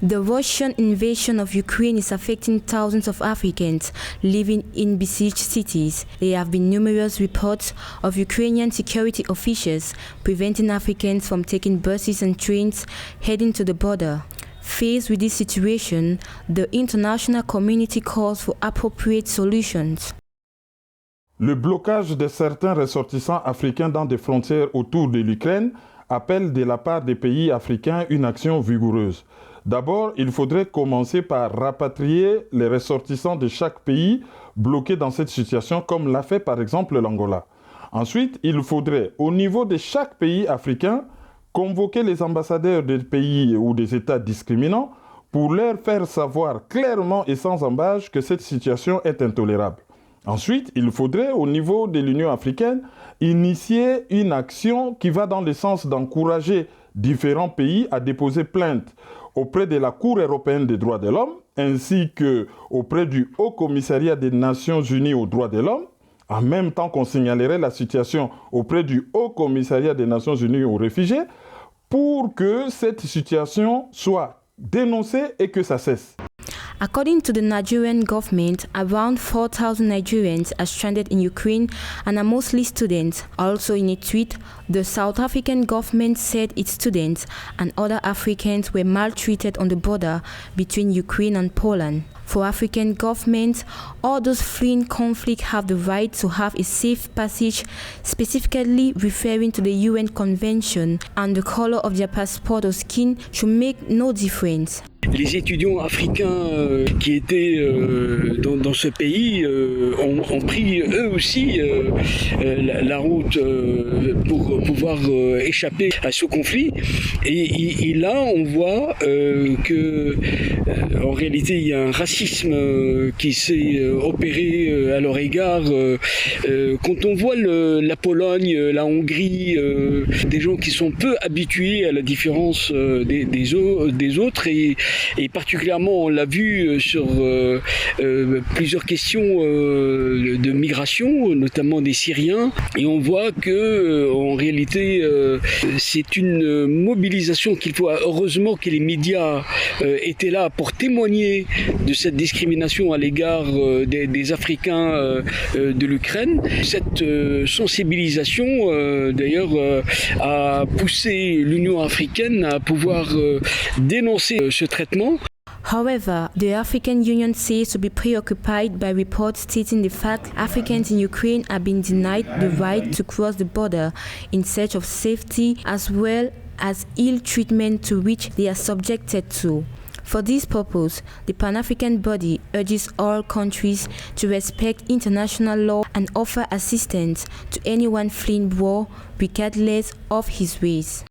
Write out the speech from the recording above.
The Russian invasion of Ukraine is affecting thousands of Africans living in besieged cities. There have been numerous reports of Ukrainian security officials preventing Africans from taking buses and trains heading to the border. Faced with this situation, the international community calls for appropriate solutions. Le blocage de certains ressortissants africains dans des frontières autour de l'Ukraine appelle de la part des pays africains une action vigoureuse. D'abord, il faudrait commencer par rapatrier les ressortissants de chaque pays bloqués dans cette situation, comme l'a fait par exemple l'Angola. Ensuite, il faudrait, au niveau de chaque pays africain, convoquer les ambassadeurs des pays ou des États discriminants pour leur faire savoir clairement et sans ambages que cette situation est intolérable. Ensuite, il faudrait, au niveau de l'Union africaine, initier une action qui va dans le sens d'encourager différents pays à déposer plainte auprès de la Cour européenne des droits de l'homme, ainsi qu'auprès du Haut Commissariat des Nations Unies aux droits de l'homme, en même temps qu'on signalerait la situation auprès du Haut Commissariat des Nations Unies aux réfugiés, pour que cette situation soit dénoncée et que ça cesse. According to the Nigerian government, around 4,000 Nigerians are stranded in Ukraine and are mostly students. Also in a tweet, the South African government said its students and other Africans were maltreated on the border between Ukraine and Poland. For African governments, all those fleeing conflict have the right to have a safe passage, specifically referring to the UN Convention, and the color of their passport or skin should make no difference. Les étudiants africains qui étaient dans ce pays ont pris eux aussi la route pour pouvoir échapper à ce conflit. Et là, on voit que en réalité, il y a un racisme qui s'est opéré à leur égard. Quand on voit la Pologne, la Hongrie, des gens qui sont peu habitués à la différence des autres et particulièrement on l'a vu sur plusieurs questions de migration, notamment des Syriens, et on voit que en réalité c'est une mobilisation qu'il faut, heureusement que les médias étaient là pour témoigner de cette discrimination à l'égard des Africains de l'Ukraine. Cette sensibilisation d'ailleurs a poussé l'Union africaine à pouvoir dénoncer ce traitement. However, the African Union says to be preoccupied by reports stating the fact Africans in Ukraine are being denied the right to cross the border in search of safety as well as ill treatment to which they are subjected to. For this purpose, the Pan-African body urges all countries to respect international law and offer assistance to anyone fleeing war regardless of his race.